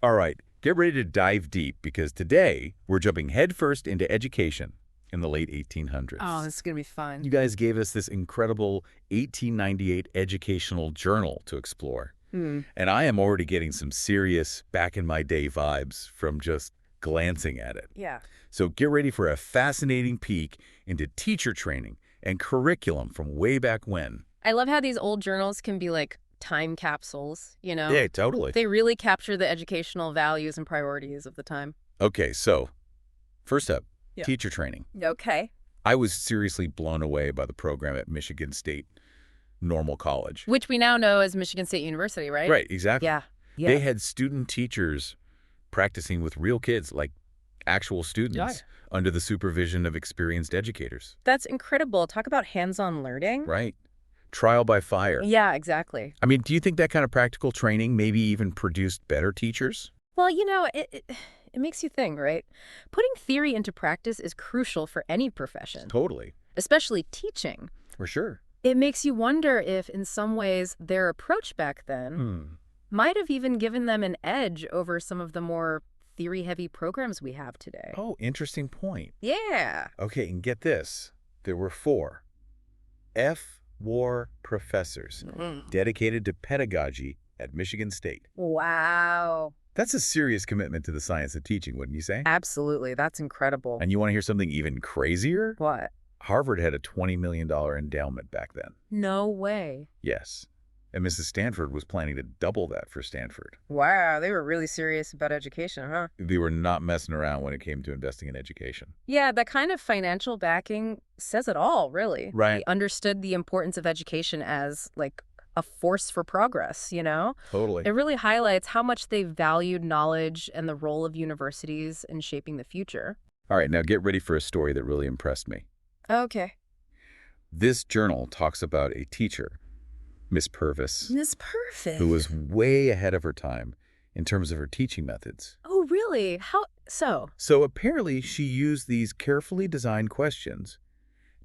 All right, get ready to dive deep because today we're jumping headfirst into education in the late Oh, 1800s. this is going to be fun. You guys gave us this incredible 1898 educational journal to explore. Hmm. And I am already getting some serious back-in-my-day vibes from just glancing at it. Yeah. So get ready for a fascinating peek into teacher training and curriculum from way back when. I love how these old journals can be like time capsules, you know? Yeah, totally. They really capture the educational values and priorities of the time. Okay, so first up, Yeah. teacher training. Okay. I was seriously blown away by the program at Michigan State Normal College. Which we now know as Michigan State University, right? Right, exactly. Yeah. They had student teachers practicing with real kids, like actual students, under the supervision of experienced educators. That's incredible. Talk about hands-on learning. Right. Trial by fire. Yeah, exactly. I mean, do you think that kind of practical training maybe even produced better teachers? Well, it makes you think, right? Putting theory into practice is crucial for any profession, Totally. especially teaching. For sure. It makes you wonder if, in some ways, their approach back then might have even given them an edge over some of the more theory-heavy programs we have today. Oh, interesting point. Yeah. Okay, and get this. There were 4 F-War professors dedicated to pedagogy at Michigan State. Wow. That's a serious commitment to the science of teaching, wouldn't you say? Absolutely. That's incredible. And you want to hear something even crazier? What? Harvard had a $20 million endowment back then. No way. Yes. And Mrs. Stanford was planning to double that for Stanford. Wow, they were really serious about education, huh? They were not messing around when it came to investing in education. Yeah, that kind of financial backing says it all, really. Right. They understood the importance of education as, like, a force for progress, you know? Totally. It really highlights how much they valued knowledge and the role of universities in shaping the future. All right, now get ready for a story that really impressed me. Okay. This journal talks about a teacher, Miss Purvis, Miss Perfect. who was way ahead of her time in terms of her teaching methods. Oh, really? How so? So apparently she used these carefully designed questions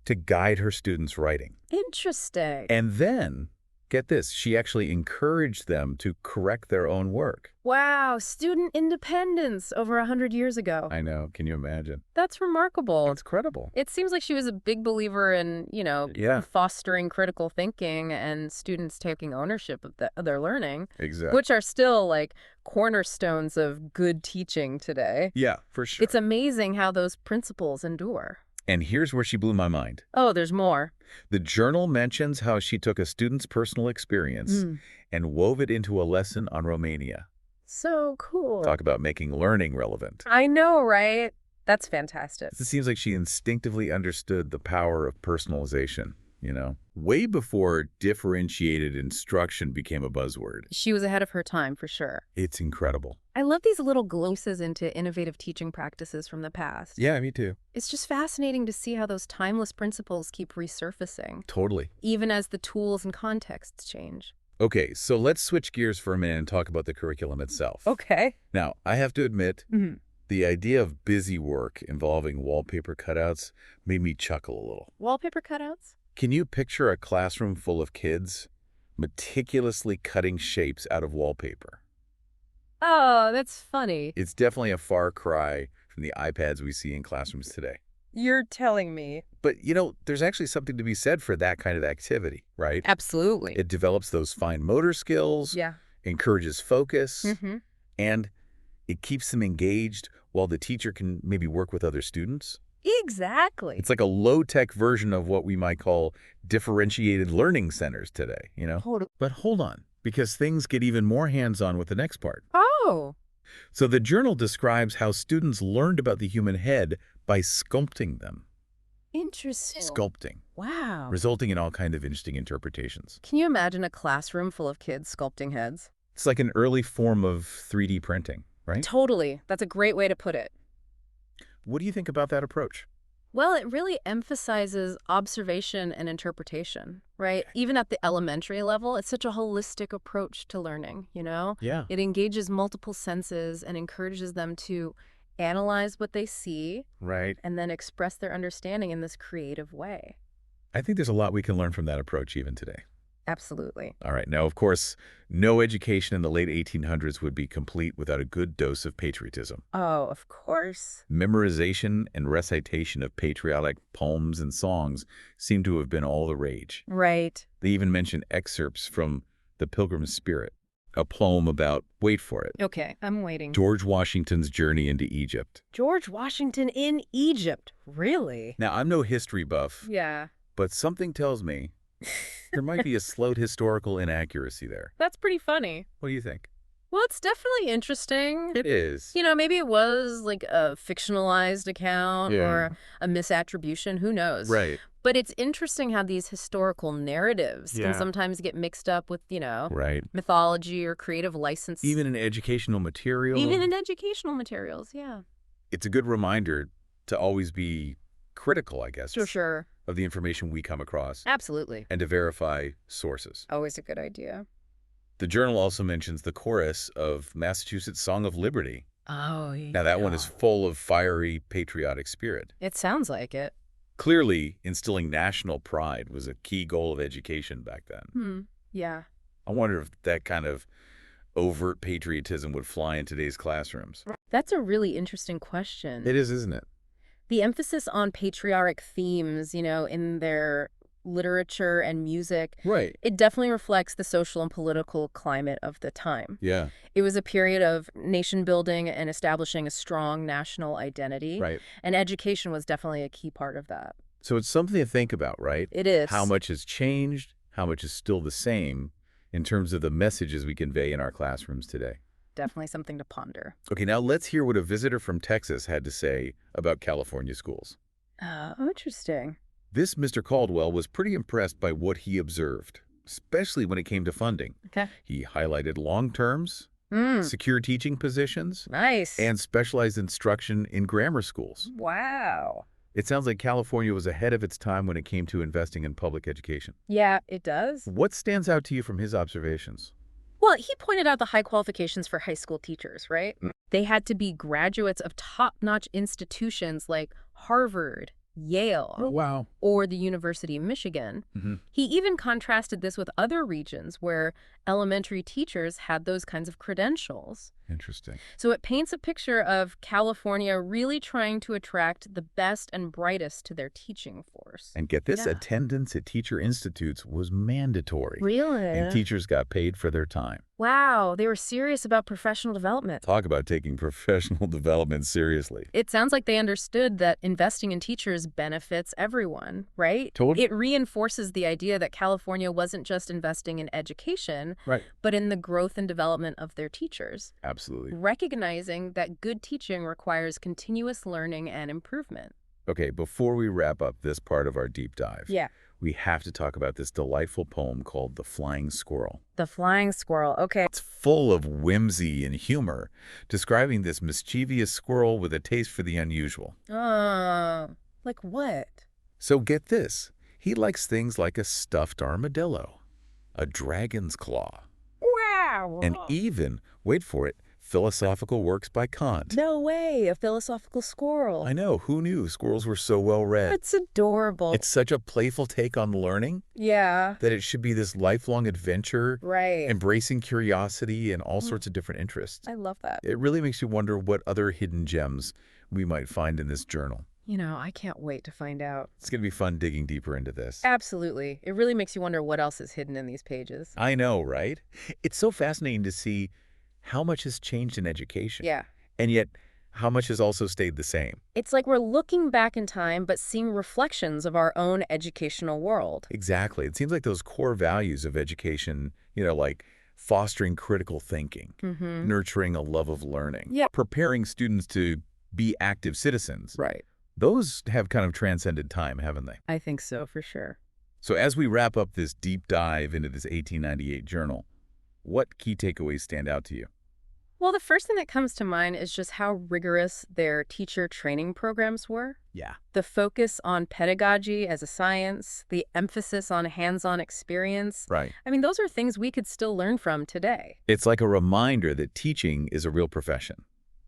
to guide her students' writing. Interesting. And then, get this, she actually encouraged them to correct their own work. Wow, student independence over 100 years ago. I know, can you imagine? That's remarkable. It's credible. It seems like she was a big believer in, Yeah. fostering critical thinking and students taking ownership of their learning, Exactly. which are still, like, cornerstones of good teaching today. Yeah, for sure. It's amazing how those principles endure. And here's where she blew my mind. Oh, there's more. The journal mentions how she took a student's personal experience and wove it into a lesson on Romania. So cool. Talk about making learning relevant. I know, right? That's fantastic. It seems like she instinctively understood the power of personalization, way before differentiated instruction became a buzzword. She was ahead of her time, for sure. It's incredible. I love these little glimpses into innovative teaching practices from the past. Yeah, me too. It's just fascinating to see how those timeless principles keep resurfacing, Totally. even as the tools and contexts change. Okay, so let's switch gears for a minute and talk about the curriculum itself. Okay. Now, I have to admit, the idea of busy work involving wallpaper cutouts made me chuckle a little. Wallpaper cutouts? Can you picture a classroom full of kids meticulously cutting shapes out of wallpaper? Oh, that's funny. It's definitely a far cry from the iPads we see in classrooms today. You're telling me. But, there's actually something to be said for that kind of activity, right? Absolutely. It develops those fine motor skills, Yeah. encourages focus, and it keeps them engaged while the teacher can maybe work with other students. Exactly. It's like a low-tech version of what we might call differentiated learning centers today, But hold on, because things get even more hands-on with the next part. Oh. So the journal describes how students learned about the human head by sculpting them. Interesting. Sculpting, Wow. resulting in all kinds of interesting interpretations. Can you imagine a classroom full of kids sculpting heads? It's like an early form of 3D printing, right? Totally. That's a great way to put it. What do you think about that approach? Well, it really emphasizes observation and interpretation, right? Even at the elementary level, it's such a holistic approach to learning, Yeah. It engages multiple senses and encourages them to analyze what they see Right. and then express their understanding in this creative way. I think there's a lot we can learn from that approach even today. Absolutely. All right. Now, of course, no education in the late 1800s would be complete without a good dose of patriotism. Oh, of course. Memorization and recitation of patriotic poems and songs seem to have been all the rage. Right. They even mention excerpts from The Pilgrim's Spirit, a poem about, wait for it, Okay, I'm waiting. George Washington's journey into Egypt. George Washington in Egypt. Really? Now, I'm no history buff, Yeah. but something tells me there might be a slight historical inaccuracy there. That's pretty funny. What do you think? Well, it's definitely interesting. It is. You know, maybe it was like a fictionalized account or a misattribution. Who knows? Right. But it's interesting how these historical narratives can sometimes get mixed up with, Right. mythology or creative license. Even in educational material. Even in educational materials, yeah. It's a good reminder to always be critical, I guess. Sure. Of the information we come across. Absolutely. And to verify sources. Always a good idea. The journal also mentions the chorus of Massachusetts' Song of Liberty. Oh, yeah. Now, that one is full of fiery, patriotic spirit. It sounds like it. Clearly, instilling national pride was a key goal of education back then. Yeah. I wonder if that kind of overt patriotism would fly in today's classrooms. That's a really interesting question. It is, isn't it? The emphasis on patriotic themes, in their literature and music, Right. it definitely reflects the social and political climate of the time. Yeah. It was a period of nation building and establishing a strong national identity. Right. And education was definitely a key part of that. So it's something to think about, right? It is. How much has changed, how much is still the same in terms of the messages we convey in our classrooms today. Definitely something to ponder. Okay, now let's hear what a visitor from Texas had to say about California schools. Oh, interesting. This Mr. Caldwell was pretty impressed by what he observed, especially when it came to funding. Okay. He highlighted long terms, secure teaching positions, Nice. and specialized instruction in grammar schools. Wow. It sounds like California was ahead of its time when it came to investing in public education. Yeah, it does. What stands out to you from his observations? Well, he pointed out the high qualifications for high school teachers, right? They had to be graduates of top-notch institutions like Harvard, Yale, Wow. or the University of Michigan. He even contrasted this with other regions where elementary teachers had those kinds of credentials. Interesting. So it paints a picture of California really trying to attract the best and brightest to their teaching force. And get this, attendance at teacher institutes was mandatory. Really? And teachers got paid for their time. Wow, they were serious about professional development. Talk about taking professional development seriously. It sounds like they understood that investing in teachers benefits everyone, right? Totally. It reinforces the idea that California wasn't just investing in education, Right. but in the growth and development of their teachers. Absolutely. Recognizing that good teaching requires continuous learning and improvement. Okay, before we wrap up this part of our deep dive, we have to talk about this delightful poem called The Flying Squirrel. The Flying Squirrel, okay. It's full of whimsy and humor, describing this mischievous squirrel with a taste for the unusual. Like what? So get this, he likes things like a stuffed armadillo, a dragon's claw, Wow! and even, wait for it, philosophical works by Kant. No way, a philosophical squirrel. I know, who knew squirrels were so well read? It's adorable. It's such a playful take on learning Yeah. that it should be this lifelong adventure, Right. embracing curiosity and all sorts of different interests. I love that. It really makes you wonder what other hidden gems we might find in this journal. I can't wait to find out. It's going to be fun digging deeper into this. Absolutely. It really makes you wonder what else is hidden in these pages. I know, right? It's so fascinating to see how much has changed in education. Yeah. And yet, how much has also stayed the same. It's like we're looking back in time, but seeing reflections of our own educational world. Exactly. It seems like those core values of education, like fostering critical thinking, nurturing a love of learning, preparing students to be active citizens. Right. Those have kind of transcended time, haven't they? I think so, for sure. So as we wrap up this deep dive into this 1898 journal, what key takeaways stand out to you? Well, the first thing that comes to mind is just how rigorous their teacher training programs were. Yeah. The focus on pedagogy as a science, the emphasis on hands-on experience. Right. I mean, those are things we could still learn from today. It's like a reminder that teaching is a real profession.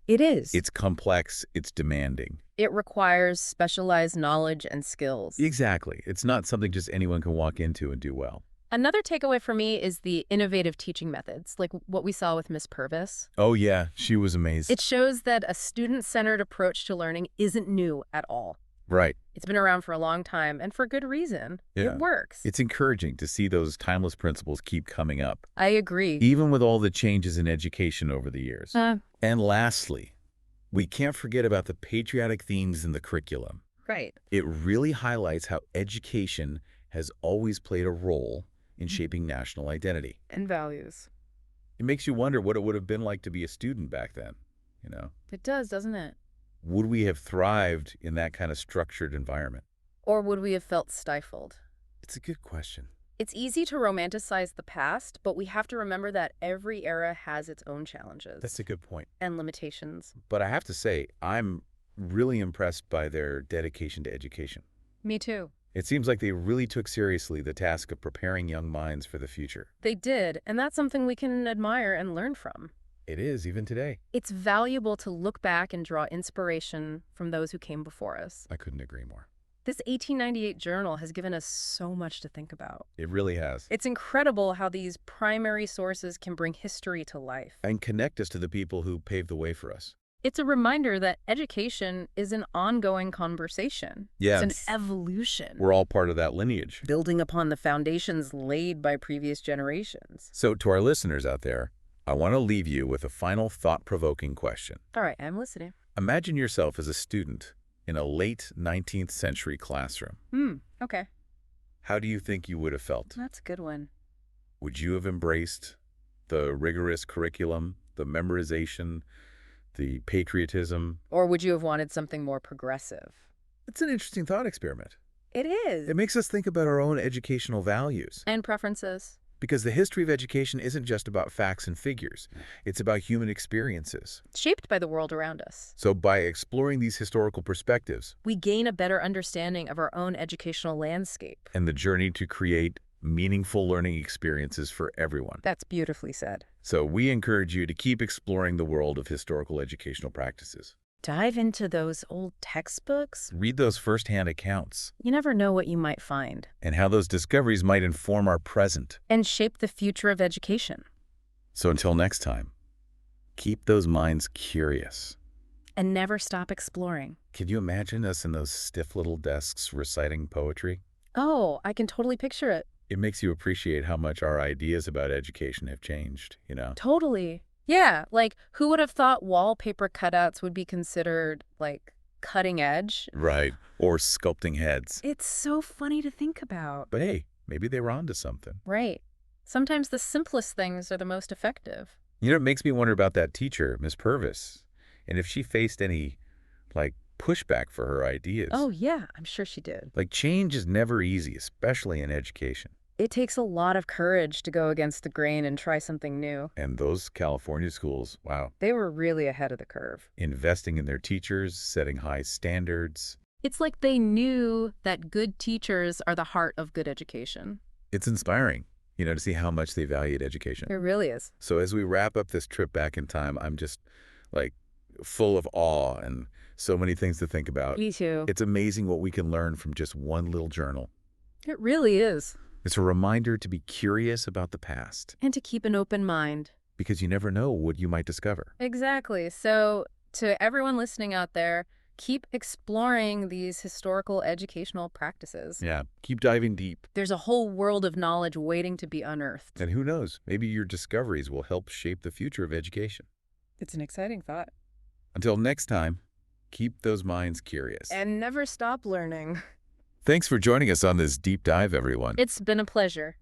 It is. It's complex, it's demanding. It requires specialized knowledge and skills. Exactly. It's not something just anyone can walk into and do well. Another takeaway for me is the innovative teaching methods, like what we saw with Miss Purvis. Oh, yeah, she was amazing. It shows that a student-centered approach to learning isn't new at all. Right. It's been around for a long time, and for good reason. Yeah. It works. It's encouraging to see those timeless principles keep coming up. I agree. Even with all the changes in education over the years. And lastly, we can't forget about the patriotic themes in the curriculum. Right. It really highlights how education has always played a role in shaping national identity. And values. It makes you wonder what it would have been like to be a student back then, you know? It does, doesn't it? Would we have thrived in that kind of structured environment? Or would we have felt stifled? It's a good question. It's easy to romanticize the past, but we have to remember that every era has its own challenges. That's a good point. And limitations. But I have to say, I'm really impressed by their dedication to education. Me too. It seems like they really took seriously the task of preparing young minds for the future. They did, and that's something we can admire and learn from. It is, even today. It's valuable to look back and draw inspiration from those who came before us. I couldn't agree more. This 1898 journal has given us so much to think about. It really has. It's incredible how these primary sources can bring history to life. And connect us to the people who paved the way for us. It's a reminder that education is an ongoing conversation. Yeah. It's an evolution. We're all part of that lineage. Building upon the foundations laid by previous generations. So to our listeners out there, I want to leave you with a final thought-provoking question. All right, I'm listening. Imagine yourself as a student in a late 19th century classroom. Okay. How do you think you would have felt? That's a good one. Would you have embraced the rigorous curriculum, the memorization, the patriotism? Or would you have wanted something more progressive? It's an interesting thought experiment. It is. It makes us think about our own educational values. And preferences. Because the history of education isn't just about facts and figures. It's about human experiences. Shaped by the world around us. So by exploring these historical perspectives, we gain a better understanding of our own educational landscape. And the journey to create meaningful learning experiences for everyone. That's beautifully said. So we encourage you to keep exploring the world of historical educational practices. Dive into those old textbooks. Read those first-hand accounts. You never know what you might find. And how those discoveries might inform our present. And shape the future of education. So until next time, keep those minds curious. And never stop exploring. Can you imagine us in those stiff little desks reciting poetry? Oh, I can totally picture it. It makes you appreciate how much our ideas about education have changed, you know? Totally. Yeah, like, who would have thought wallpaper cutouts would be considered, like, cutting edge? Right. Or sculpting heads. It's so funny to think about. But hey, maybe they were onto something. Right. Sometimes the simplest things are the most effective. You know, it makes me wonder about that teacher, Miss Purvis, and if she faced any, like, pushback for her ideas. Oh, yeah, I'm sure she did. Like, change is never easy, especially in education. It takes a lot of courage to go against the grain and try something new. And those California schools, wow. They were really ahead of the curve. Investing in their teachers, setting high standards. It's like they knew that good teachers are the heart of good education. It's inspiring, you know, to see how much they valued education. It really is. So as we wrap up this trip back in time, I'm just, like, full of awe and so many things to think about. Me too. It's amazing what we can learn from just one little journal. It really is. It's a reminder to be curious about the past. And to keep an open mind. Because you never know what you might discover. Exactly. So to everyone listening out there, keep exploring these historical educational practices. Yeah, keep diving deep. There's a whole world of knowledge waiting to be unearthed. And who knows, maybe your discoveries will help shape the future of education. It's an exciting thought. Until next time, keep those minds curious. And never stop learning. Thanks for joining us on this deep dive, everyone. It's been a pleasure.